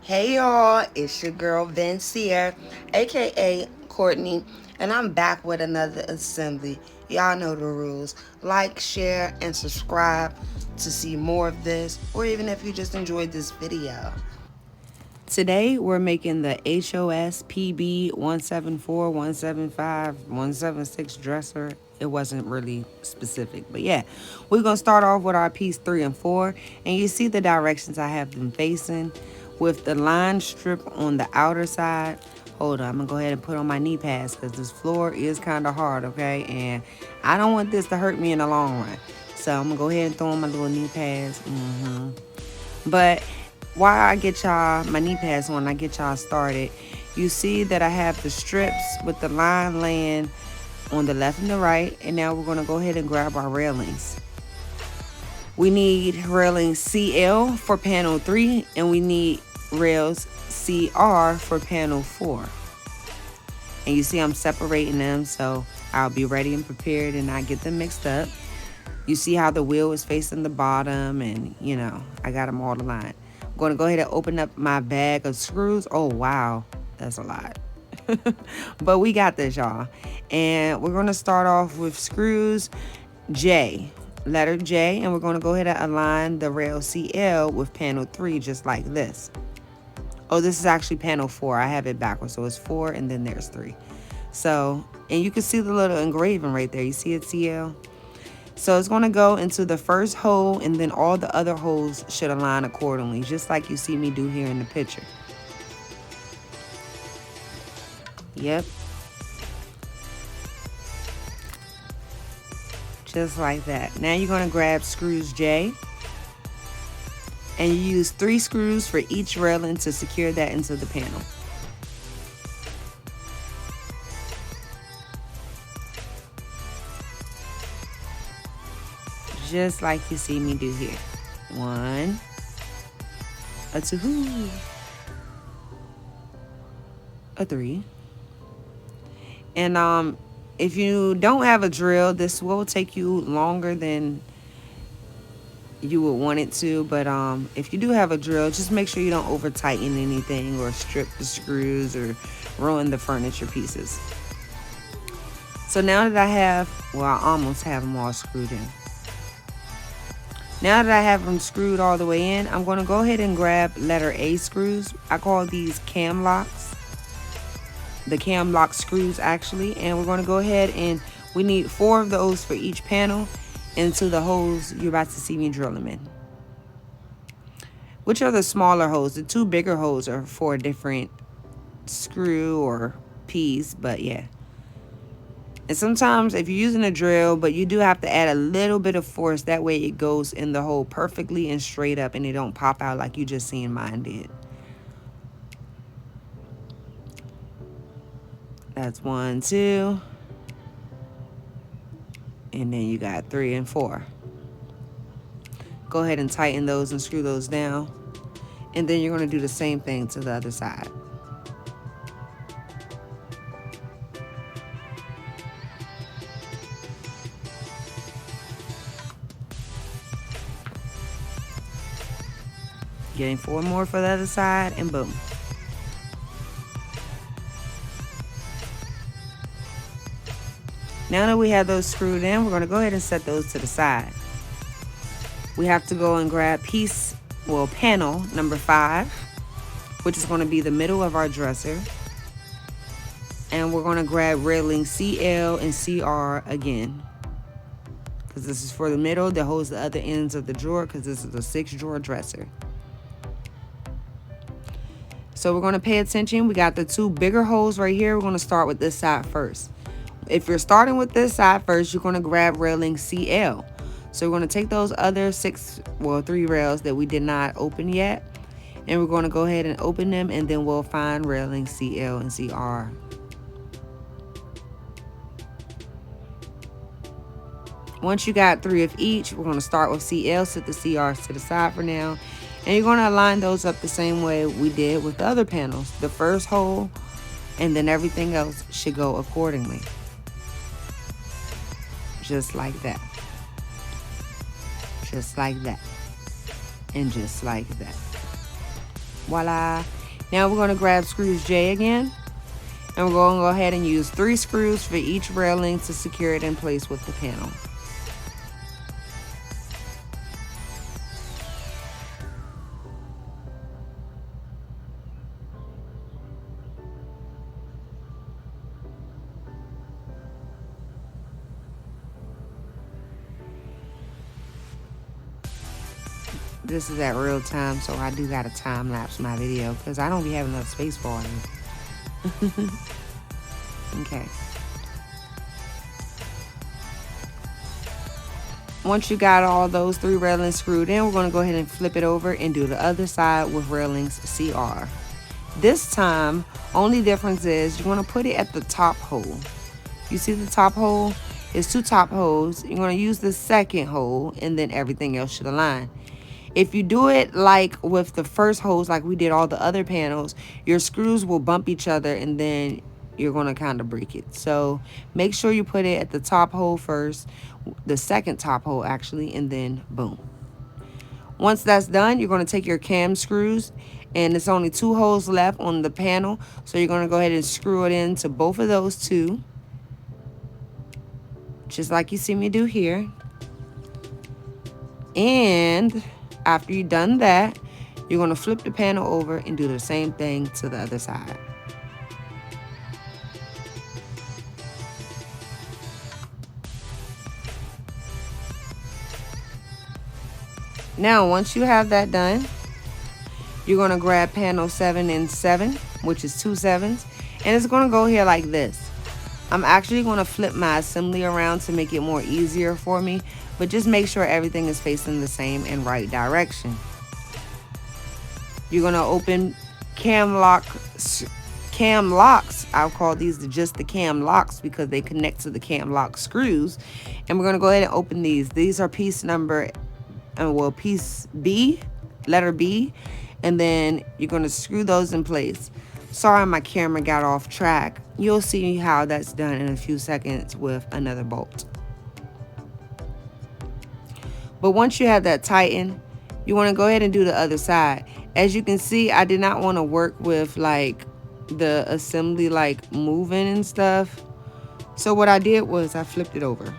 Hey y'all, it's your girl Vincere, aka Courtney, and I'm back with another assembly. Y'all know the rules. Like, share, and subscribe to see more of this, or even if you just enjoyed this video. Today we're making the HOS-PB174, 175, 176 dresser. It wasn't really specific, but yeah, we're gonna start off with our piece 3 and 4, and you see the directions I have them facing with the line strip on the outer side. Hold on, I'm gonna go ahead and put on my knee pads because this floor is kind of hard, okay? And I don't want this to hurt me in the long run, so I'm gonna go ahead and throw on my little knee pads. But while I get y'all my knee pads on, I get y'all started. You see that I have the strips with the line laying on the left and the right, and now we're gonna go ahead and grab our railings. We need railings CL for panel 3, and we need rails CR for panel 4. And you see I'm separating them so I'll be ready and prepared and not get them mixed up. You see how the wheel is facing the bottom, and I got them all aligned. I'm going to go ahead and open up my bag of screws. Oh, wow. That's a lot. But we got this, y'all. And we're going to start off with screws J, letter J, and we're going to go ahead and align the rail CL with panel 3 just like this. Oh, this is actually panel 4. I have it backwards, so it's 4 and then there's 3. So, and you can see the little engraving right there. You see it, CL? So it's going to go into the first hole, and then all the other holes should align accordingly, just like you see me do here in the picture. Yep. Just like that. Now you're going to grab screws J, and you use 3 screws for each railing to secure that into the panel. Just like you see me do here. 1, a 2, a 3. And if you don't have a drill, this will take you longer than you would want it to, but if you do have a drill, just make sure you don't over tighten anything or strip the screws or ruin the furniture pieces. So now that I almost have them all screwed in. Now that I have them screwed all the way in, I'm going to go ahead and grab letter A screws. I call these cam locks. The cam lock screws, actually. And we're going to go ahead and we need 4 of those for each panel into the holes you're about to see me drill them in. Which are the smaller holes? The 2 bigger holes are for a different screw or piece, but yeah. And sometimes if you're using a drill, but you do have to add a little bit of force, that way it goes in the hole perfectly and straight up and it don't pop out like you just seen mine did. That's 1, 2. And then you got 3 and 4. Go ahead and tighten those and screw those down. And then you're going to do the same thing to the other side. Getting 4 more for the other side, and boom. Now that we have those screwed in, we're going to go ahead and set those to the side. We have to go and grab panel number 5, which is going to be the middle of our dresser. And we're going to grab railing CL and CR again, because this is for the middle that holds the other ends of the drawer, because this is a 6-drawer dresser. So we're going to pay attention. We got the 2 bigger holes right here. We're going to start with this side first. If you're starting with this side first, you're going to grab railing CL. So we're going to take those other 3 rails that we did not open yet, and we're going to go ahead and open them, and then we'll find railing CL and CR. Once you got 3 of each, we're going to start with CL, set the CRs to the side for now. And you're going to align those up the same way we did with the other panels. The first hole, and then everything else should go accordingly. Just like that. Just like that. And just like that. Voila. Now we're going to grab screws J again. And we're going to go ahead and use 3 screws for each railing to secure it in place with the panel. This is at real time, so I do gotta time lapse my video because I don't be having enough space for it. Okay. Once you got all those 3 railings screwed in, we're gonna go ahead and flip it over and do the other side with railings CR. This time, only difference is you're gonna put it at the top hole. You see the top hole? It's 2 top holes. You're gonna use the second hole and then everything else should align. If you do it like with the first hose, like we did all the other panels, your screws will bump each other and then you're going to kind of break it. So make sure you put it at the top hole first, the second top hole actually, and then boom. Once that's done, you're going to take your cam screws, and it's only 2 holes left on the panel. So you're going to go ahead and screw it into both of those 2, just like you see me do here. And after you've done that, you're going to flip the panel over and do the same thing to the other side. Now, once you have that done, you're going to grab panel 7 and 7, which is 2 7s, and it's going to go here like this. I'm actually going to flip my assembly around to make it more easier for me, but just make sure everything is facing the same and right direction. You're going to open cam locks. I'll call these just the cam locks because they connect to the cam lock screws. And we're going to go ahead and open these. These are piece number, piece B, letter B. And then you're going to screw those in place. Sorry, my camera got off track. You'll see how that's done in a few seconds with another bolt. But once you have that tightened, you want to go ahead and do the other side. As you can see, I did not want to work with like the assembly like moving and stuff. So what I did was I flipped it over.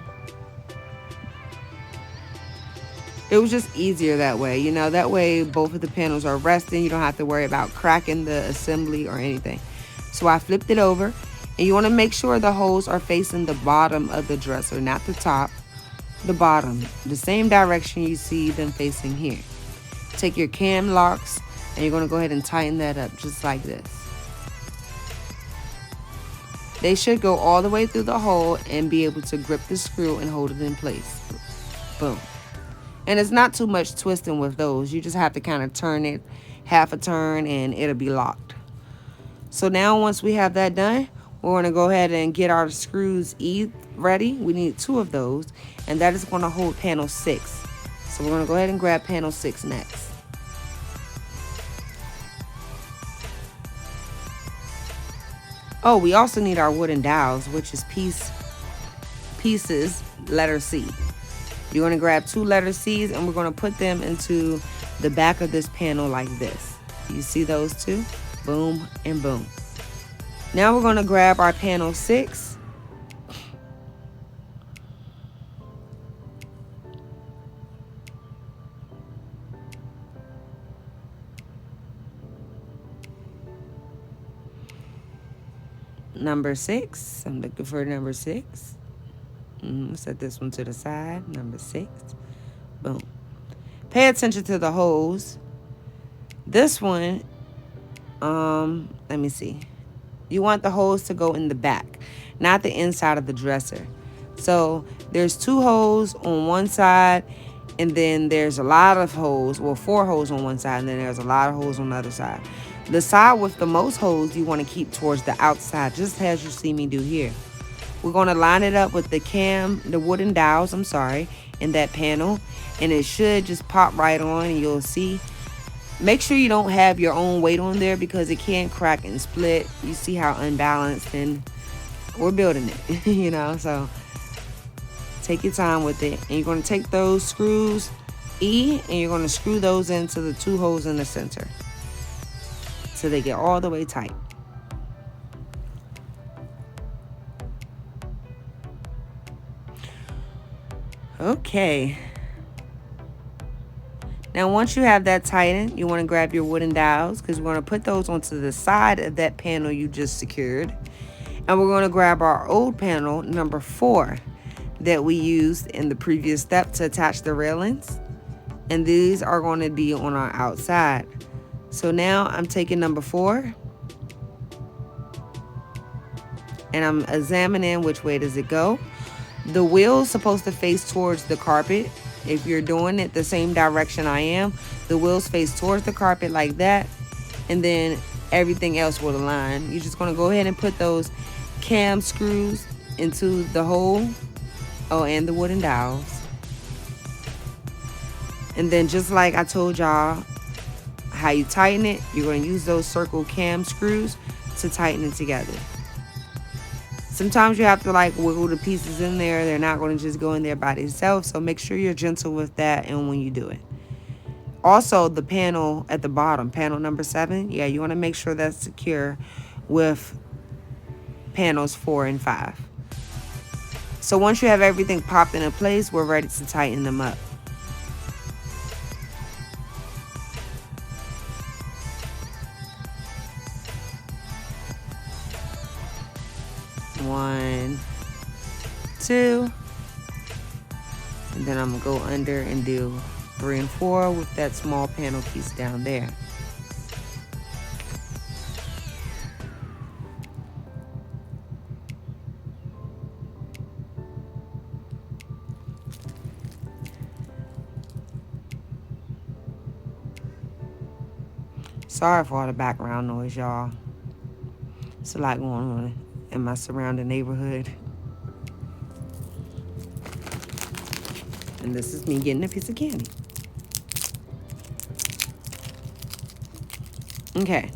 It was just easier that way, you know, that way both of the panels are resting. You don't have to worry about cracking the assembly or anything. So I flipped it over, and you want to make sure the holes are facing the bottom of the dresser, not the top, the bottom, the same direction you see them facing here. Take your cam locks, and you're going to go ahead and tighten that up just like this. They should go all the way through the hole and be able to grip the screw and hold it in place. Boom. And it's not too much twisting with those. You just have to kind of turn it half a turn and it'll be locked. So now once we have that done, we're going to go ahead and get our screws E ready. We need 2 of those, and that is going to hold panel 6. So we're going to go ahead and grab panel 6 next. Oh, we also need our wooden dowels, which is pieces, letter C. You're going to grab 2 letter C's, and we're going to put them into the back of this panel like this. You see those 2? Boom and boom. Now we're going to grab our panel 6. Number 6. I'm looking for number 6. Set this one to the side. Number 6. Boom. Pay attention to the holes. This one, let me see. You want the holes to go in the back, not the inside of the dresser. So there's 2 holes on one side, and then there's a lot of holes. Well, 4 holes on one side, and then there's a lot of holes on the other side. The side with the most holes you want to keep towards the outside, just as you see me do here. We're going to line it up with the wooden dowels, in that panel, and it should just pop right on, and you'll see. Make sure you don't have your own weight on there because it can crack and split. You see how unbalanced, and we're building it, you know, so take your time with it. And you're going to take those screws E, and you're going to screw those into the 2 holes in the center. so they get all the way tight. Okay. Now, once you have that tightened, you want to grab your wooden dowels because we're going to put those onto the side of that panel you just secured. And we're going to grab our old panel, number 4, that we used in the previous step to attach the railings. And these are going to be on our outside. So now I'm taking number 4 and I'm examining which way does it go. The wheel's supposed to face towards the carpet. If you're doing it the same direction I am, the wheels face towards the carpet like that, and then everything else will align. You're just going to go ahead and put those cam screws into the hole. Oh, and the wooden dowels. And then just like I told y'all how you tighten it, you're going to use those circle cam screws to tighten it together. Sometimes you have to like wiggle the pieces in there. They're not going to just go in there by themselves. So make sure you're gentle with that and when you do it. Also, the panel at the bottom, panel number 7, yeah, you want to make sure that's secure with panels 4 and 5. So once you have everything popped into place, we're ready to tighten them up. One, 2, and then I'm gonna go under and do 3 and 4 with that small panel piece down there. Sorry for all the background noise, y'all. It's a lot going on in my surrounding neighborhood. And this is me getting a piece of candy. Okay.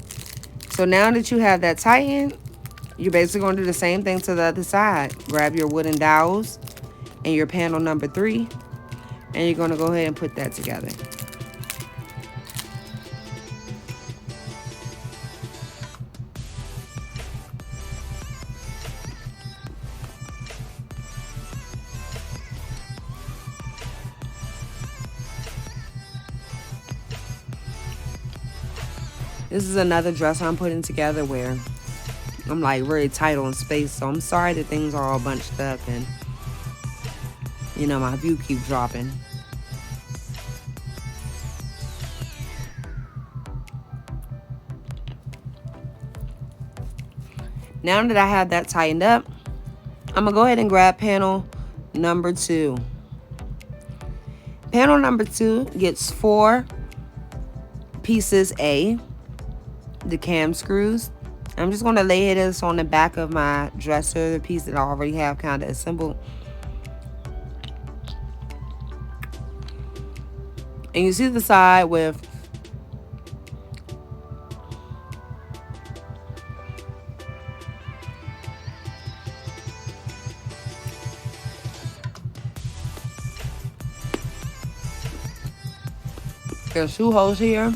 So now that you have that tightened, you're basically going to do the same thing to the other side. Grab your wooden dowels and your panel number 3, and you're going to go ahead and put that together. This is another dresser I'm putting together where I'm like really tight on space. So I'm sorry that things are all bunched up and, you know, my view keeps dropping. Now that I have that tightened up, I'm gonna go ahead and grab panel number 2. Panel number 2 gets 4 pieces A, the cam screws. I'm just gonna lay this on the back of my dresser, the piece that I already have kind of assembled. And you see the side with there's 2 holes here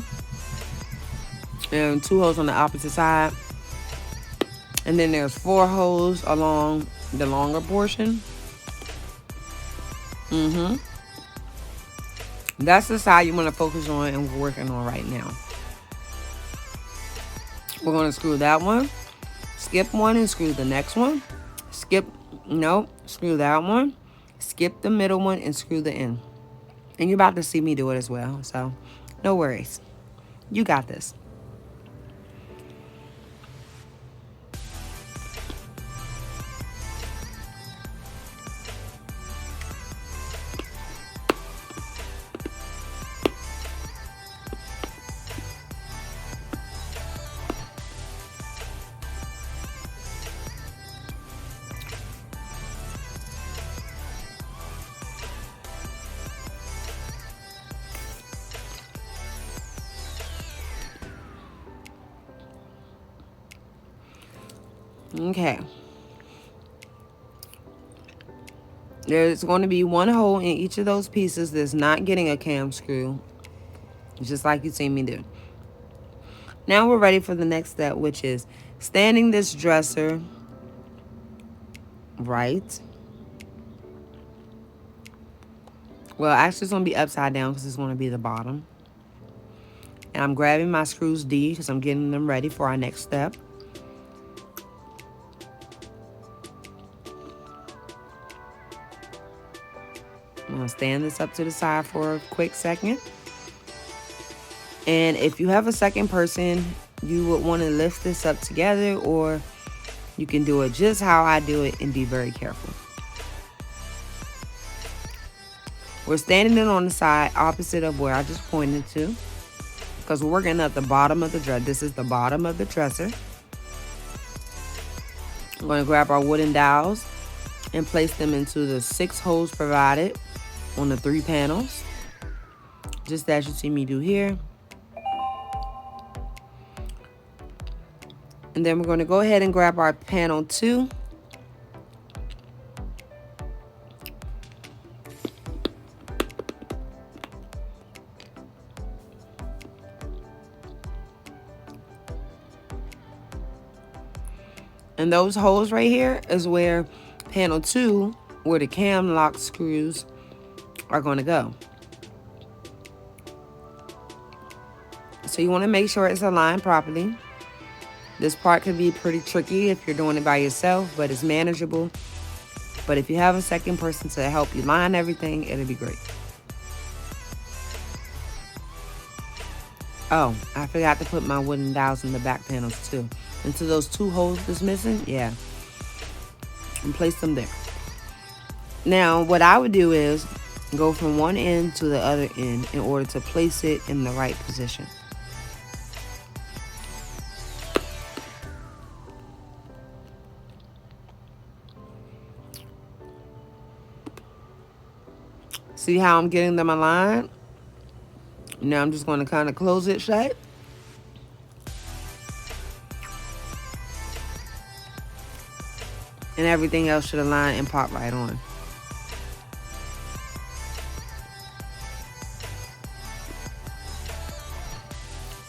and 2 holes on the opposite side, and then there's 4 holes along the longer portion. That's the side you want to focus on and we're working on right now. We're going to screw that one, skip one and screw the next one, screw that one, skip the middle one and screw the end. And you're about to see me do it as well, so no worries. You got this. Okay. There's going to be 1 hole in each of those pieces that's not getting a cam screw, just like you seen me do. Now we're ready for the next step, which is standing this dresser right. Well, actually, it's going to be upside down because it's going to be the bottom. And I'm grabbing my screws D because I'm getting them ready for our next step. I'm going to stand this up to the side for a quick second. And if you have a second person, you would want to lift this up together, or you can do it just how I do it and be very careful. We're standing it on the side opposite of where I just pointed to, because we're working at the bottom of the dresser. This is the bottom of the dresser. I'm going to grab our wooden dowels and place them into the 6 holes provided on the 3 panels, just as you see me do here. And then we're going to go ahead and grab our panel 2. And those holes right here is where panel 2, where the cam lock screws are going to go. So you want to make sure it's aligned properly. This part could be pretty tricky if you're doing it by yourself, but it's manageable. But if you have a second person to help you line everything, it'll be great. Oh, I forgot to put my wooden dowels in the back panels too. Into those 2 holes that's missing, yeah. And place them there. Now, what I would do is go from one end to the other end in order to place it in the right position. See how I'm getting them aligned? Now I'm just going to kind of close it shut. And everything else should align and pop right on.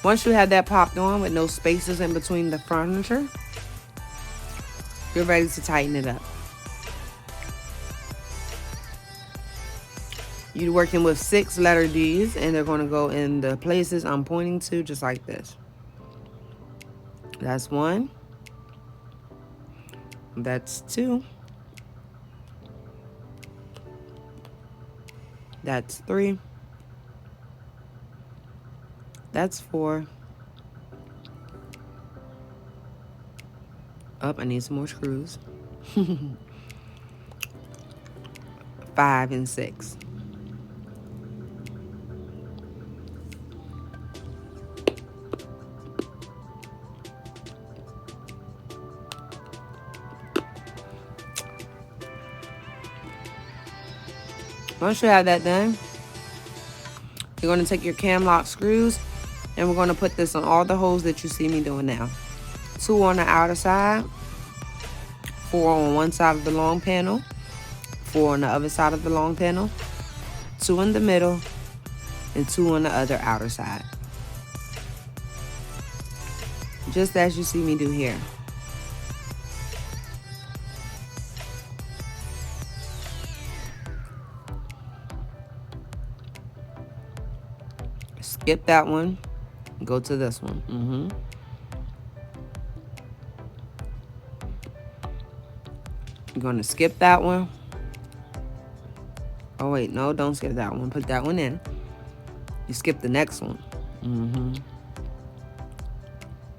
Once you have that popped on with no spaces in between the furniture, you're ready to tighten it up. You're working with 6 letter D's, and they're going to go in the places I'm pointing to, just like this. That's 1. That's 2. That's 3. That's 4. I need some more screws. 5 and 6. Once you have that done, you're going to take your cam lock screws, and we're going to put this on all the holes that you see me doing now. 2 on the outer side, 4 on one side of the long panel, 4 on the other side of the long panel, 2 in the middle, and 2 on the other outer side. Just as you see me do here. Skip that one, go to this one. You're going to skip that one. Oh wait, no, don't skip that one. Put that one in. You skip the next one.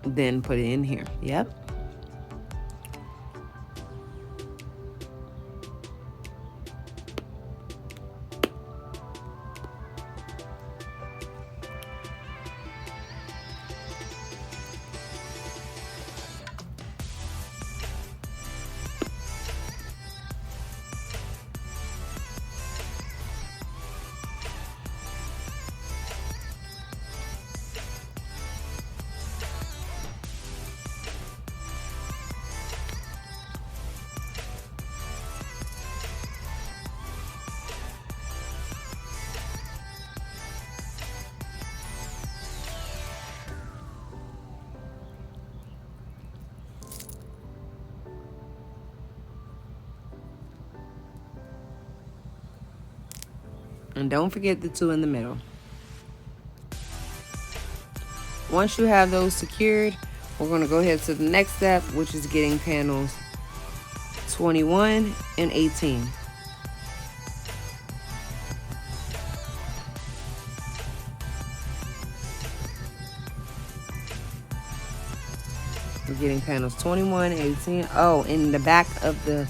Then put it in here. Yep. And don't forget the 2 in the middle. Once you have those secured, we're going to go ahead to the next step, which is getting panels 21 and 18. We're getting panels 21 and 18. Oh, in the back of the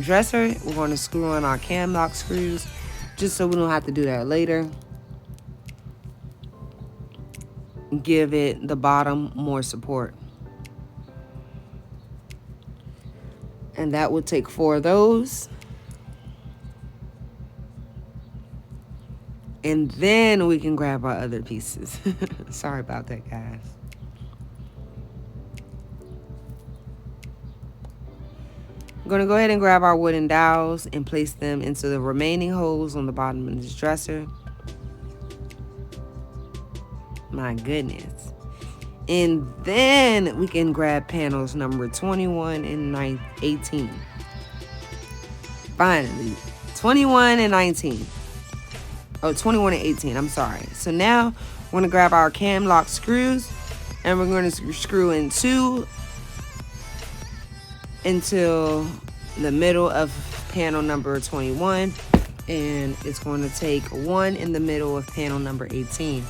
dresser, we're going to screw on our cam lock screws, just so we don't have to do that later. Give it, the bottom, more support. And that would take 4 of those. And then we can grab our other pieces. Sorry about that, guys. I'm going to go ahead and grab our wooden dowels and place them into the remaining holes on the bottom of this dresser. My goodness. And then we can grab panels number 21 and 18. Finally, 21 and 19. Oh, 21 and 18, I'm sorry. So now we're going to grab our cam lock screws and we're going to screw in 2 until the middle of panel number 21, and it's going to take 1 in the middle of panel number 18.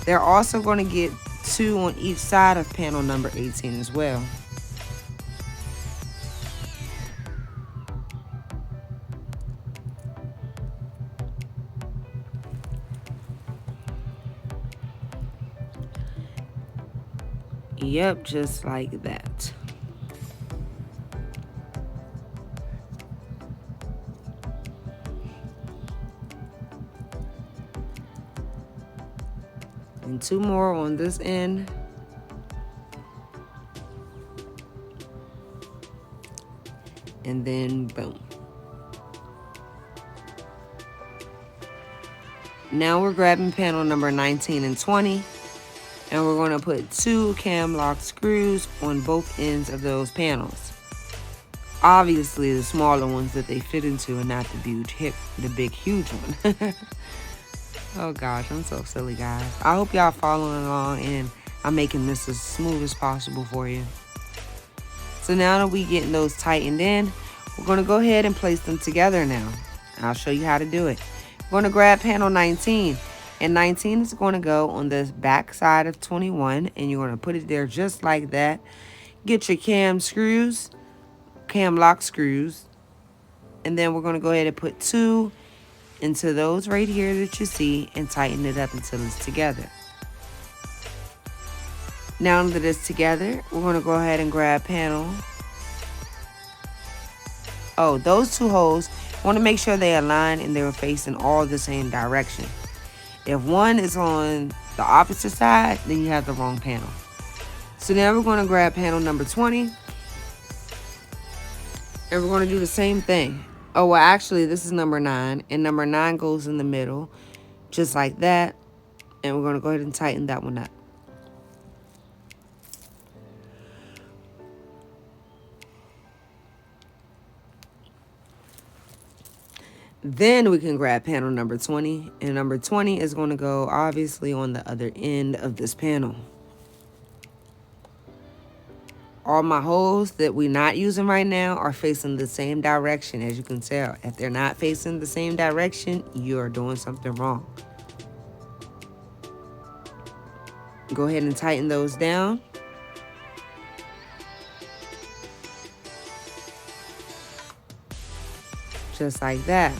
They're also going to get 2 on each side of panel number 18 as well. Yep, just like that. And 2 more on this end. And then boom. Now we're grabbing panel number 19 and 20. And we're going to put 2 cam lock screws on both ends of those panels. Obviously the smaller ones that they fit into and not the big huge one. Oh gosh, I'm so silly, guys. I hope y'all following along and I'm making this as smooth as possible for you. So now that we getting those tightened in, we're going to go ahead and place them together now. I'll show you how to do it. We're going to grab panel 19. And 19 is going to go on the back side of 21. And you're going to put it there just like that. Get your cam lock screws. And then we're going to go ahead and put 2 into those right here that you see and tighten it up until it's together. Now that it's together, we're going to go ahead and grab panel. Oh, those 2 holes, I want to make sure they align and they're facing all the same direction. If one is on the opposite side, then you have the wrong panel. So now we're going to grab panel number 20. And we're going to do the same thing. Oh, well, actually, this is number 9. And number 9 goes in the middle, just like that. And we're going to go ahead and tighten that one up. Then we can grab panel number 20. And number 20 is going to go, obviously, on the other end of this panel. All my holes that we're not using right now are facing the same direction, as you can tell. If they're not facing the same direction, you are doing something wrong. Go ahead and tighten those down. Just like that.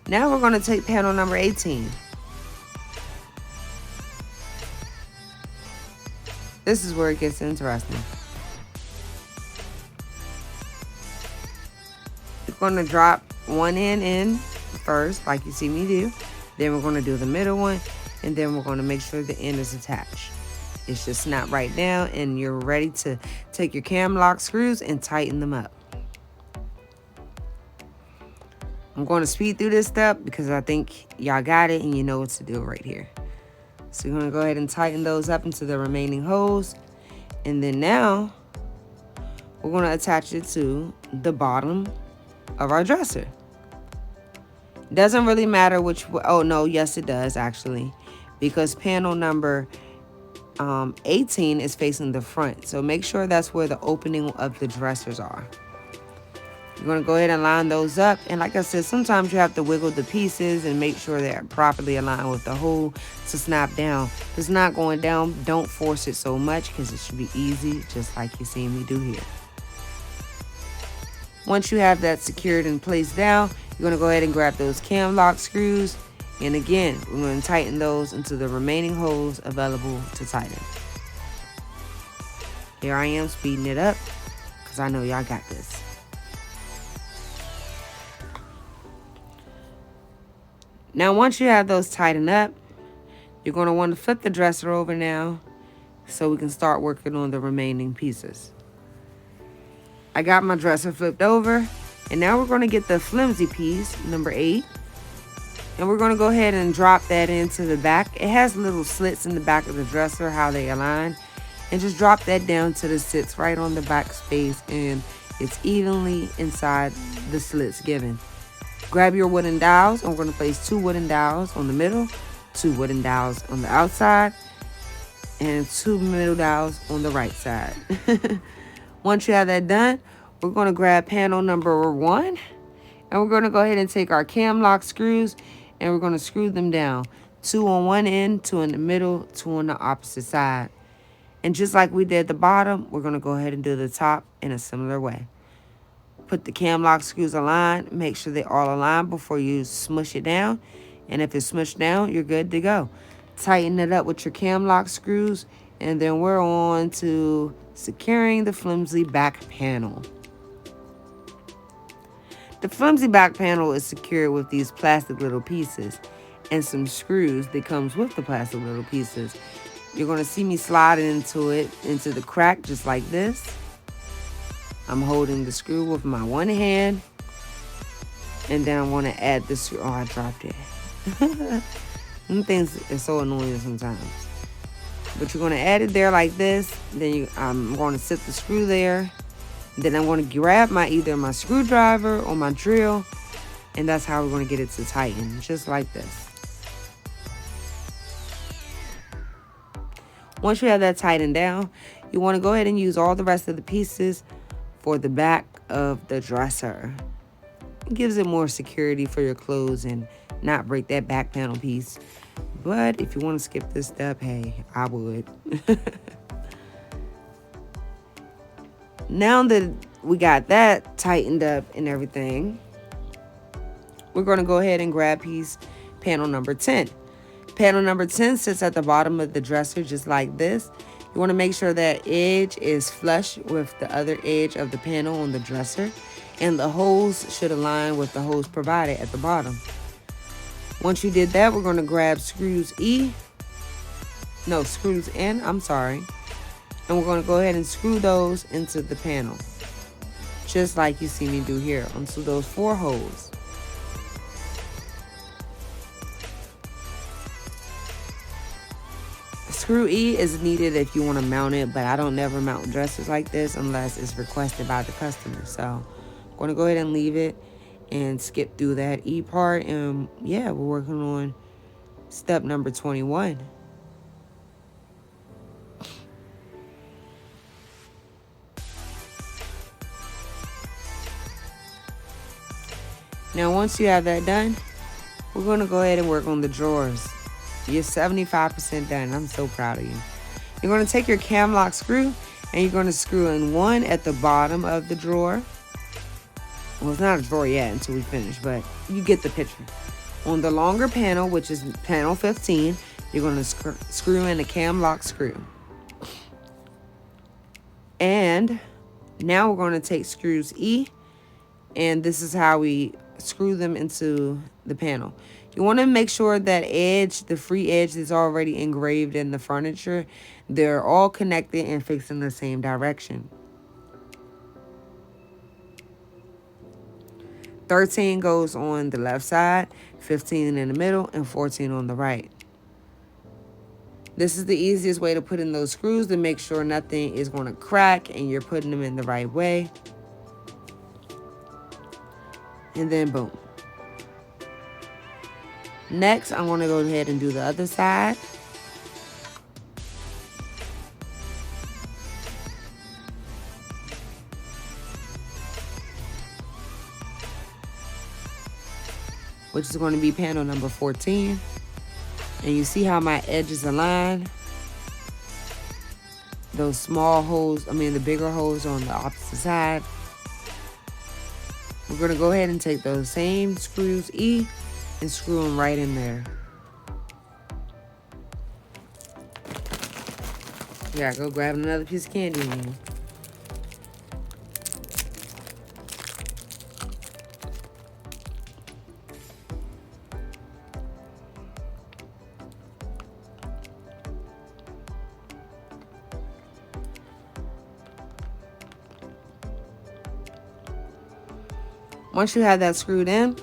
Now we're going to take panel number 18. This is where it gets interesting. We're going to drop one end in first, like you see me do. Then we're going to do the middle one, and then we're going to make sure the end is attached. It's just snap right down, and you're ready to take your cam lock screws and tighten them up. I'm going to speed through this step because I think y'all got it and you know what to do right here. So you're going to go ahead and tighten those up into the remaining holes. And then now we're going to attach it to the bottom of our dresser. Doesn't really matter which, oh no, yes it does actually, because panel number 18 is facing the front. So make sure that's where the opening of the dressers are. You're going to go ahead and line those up. And like I said, sometimes you have to wiggle the pieces and make sure they're properly aligned with the hole to snap down. If it's not going down, don't force it so much because it should be easy, just like you see me do here. Once you have that secured and placed down, you're going to go ahead and grab those cam lock screws. And again, we're going to tighten those into the remaining holes available to tighten. Here I am speeding it up because I know y'all got this. Now, once you have those tightened up, you're going to want to flip the dresser over now so we can start working on the remaining pieces. I got my dresser flipped over, and now we're going to get the flimsy piece, number 8, and we're going to go ahead and drop that into the back. It has little slits in the back of the dresser, how they align, and just drop that down till it sits right on the back space and it's evenly inside the slits given. Grab your wooden dowels, and we're going to place 2 wooden dowels on the middle, 2 wooden dowels on the outside, and 2 middle dowels on the right side. Once you have that done, we're going to grab panel number 1, and we're going to go ahead and take our cam lock screws, and we're going to screw them down. 2 on one end, 2 in the middle, 2 on the opposite side. And just like we did the bottom, we're going to go ahead and do the top in a similar way. Put the cam lock screws aligned. Make sure they all align before you smush it down. And if it's smushed down, you're good to go. Tighten it up with your cam lock screws. And then we're on to securing the flimsy back panel. The flimsy back panel is secured with these plastic little pieces and some screws that comes with the plastic little pieces. You're going to see me sliding into it, into the crack just like this. I'm holding the screw with my one hand, and then I want to add the screw. Oh, I dropped it. Them things are so annoying sometimes. But you're going to add it there like this. Then I'm going to set the screw there. Then I'm going to grab either my screwdriver or my drill, and that's how we're going to get it to tighten, just like this. Once you have that tightened down, you want to go ahead and use all the rest of the pieces for the back of the dresser. It gives it more security for your clothes and not break that back panel piece. But if you want to skip this step, hey, I would. Now that we got that tightened up and everything, we're going to go ahead and grab panel number 10. Panel number 10 sits at the bottom of the dresser just like this. You want to make sure that edge is flush with the other edge of the panel on the dresser, and the holes should align with the holes provided at the bottom. Once you did that, we're going to grab screws N, and we're going to go ahead and screw those into the panel, just like you see me do here, onto those 4 holes. Screw E is needed if you want to mount it, but I don't never mount dressers like this unless it's requested by the customer. So I'm going to go ahead and leave it and skip through that E part. And yeah, we're working on step number 21. Now, once you have that done, we're going to go ahead and work on the drawers. You're 75% done. I'm so proud of you. You're going to take your cam lock screw, and you're going to screw in one at the bottom of the drawer. Well, it's not a drawer yet until we finish, but you get the picture. On the longer panel, which is panel 15, you're going to screw in a cam lock screw. And now we're going to take screws E, and this is how we screw them into the panel. You want to make sure that edge, the free edge that's already engraved in the furniture, they're all connected and facing the same direction. 13 goes on the left side, 15 in the middle, and 14 on the right. This is the easiest way to put in those screws to make sure nothing is going to crack and you're putting them in the right way. And then boom. Next, I'm going to go ahead and do the other side. Which is going to be panel number 14. And you see how my edges align? Those small holes, the bigger holes on the opposite side. We're going to go ahead and take those same screws E and screw them right in there. Yeah, go grab another piece of candy. Once you have that screwed in,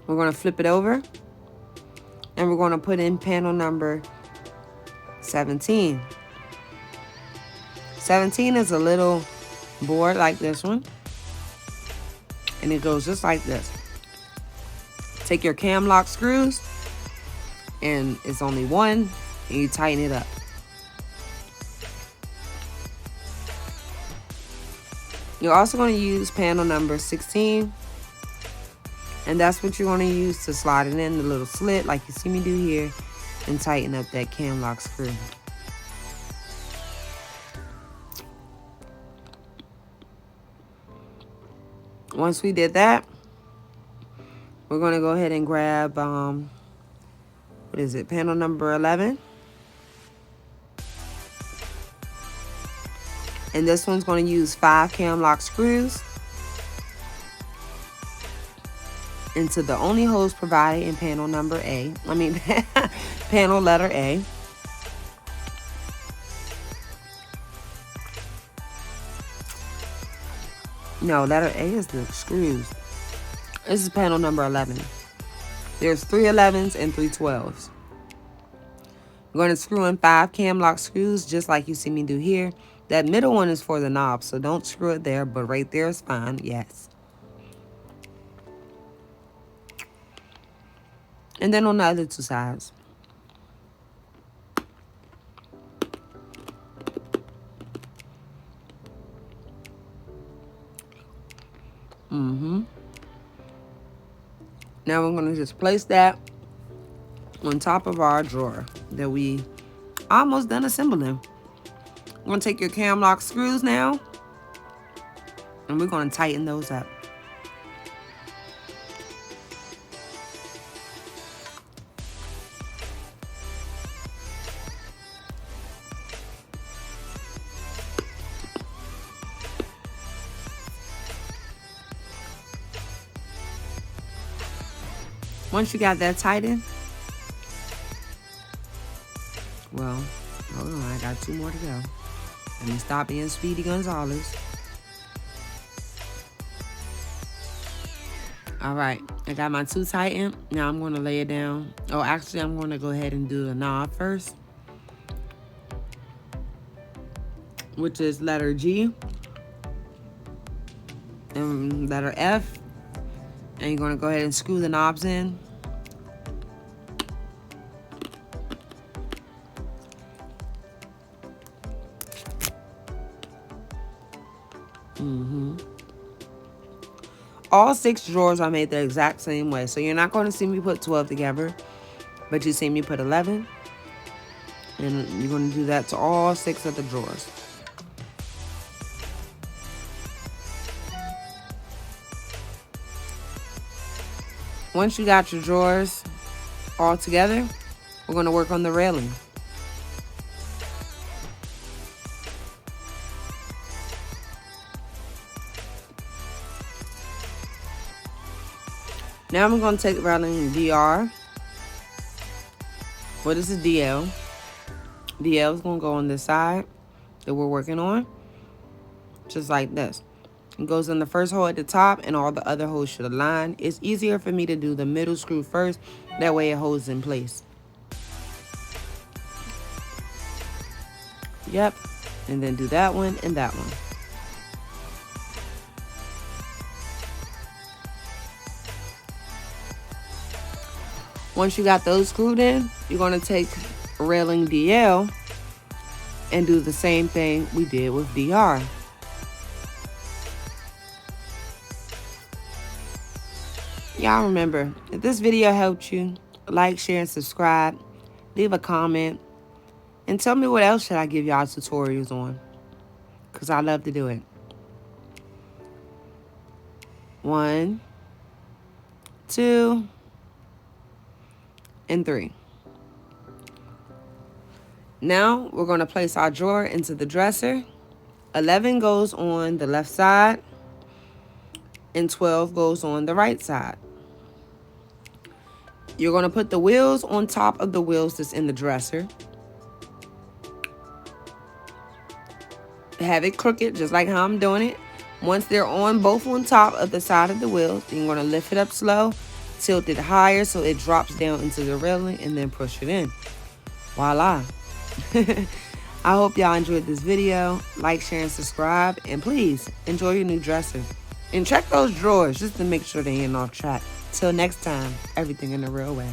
we're going to flip it over and we're going to put in panel number 17. 17 is a little board like this one, and it goes just like this. Take your cam lock screws, and it's only one, and you tighten it up. You're also going to use panel number 16, and that's what you're going to use to slide it in the little slit like you see me do here and tighten up that cam lock screw. Once we did that, we're going to go ahead and grab, panel number 11. And this one's going to use 5 cam lock screws into the only holes provided in panel number A. Panel letter A. No, letter A is the screws. This is panel number 11. There's 3 11s and 3 12s. I'm going to screw in 5 cam lock screws just like you see me do here. That middle one is for the knob, so don't screw it there, but right there is fine, yes. And then on the other 2 sides. Now we're going to just place that on top of our drawer that we almost done assembling. We're going to take your cam lock screws now, and we're going to tighten those up. Once you got that tightened, well, hold on, I got 2 more to go. Let me stop being Speedy Gonzalez. All right, I got my 2 tightened. Now I'm going to lay it down. Oh, actually, I'm going to go ahead and do the knob first, which is letter G and letter F. And you're going to go ahead and screw the knobs in. All 6 drawers are made the exact same way. So you're not going to see me put 12 together, but you see me put 11. And you're going to do that to all 6 of the drawers. Once you got your drawers all together, we're going to work on the railing. Now I'm going to take railing DR. Well, this is DL. DL is going to go on this side that we're working on, just like this. It goes in the first hole at the top, and all the other holes should align. It's easier for me to do the middle screw first. That way it holds in place. Yep. And then do that one and that one. Once you got those screwed in, you're going to take railing DL and do the same thing we did with DR. Y'all remember, if this video helped you, like, share, and subscribe. Leave a comment. And tell me what else should I give y'all tutorials on. Because I love to do it. 1, 2, and 3. Now we're going to place our drawer into the dresser. 11 goes on the left side and 12 goes on the right side. You're going to put the wheels on top of the wheels that's in the dresser. Have it crooked just like how I'm doing it. Once they're both on top of the side of the wheels, then you're going to lift it up slow, tilt it higher so it drops down into the railing, and then push it in. Voila. I hope y'all enjoyed this video. Like, share, and subscribe. And please, enjoy your new dresser. And check those drawers just to make sure they ain't off track. Till next time, everything in the real way.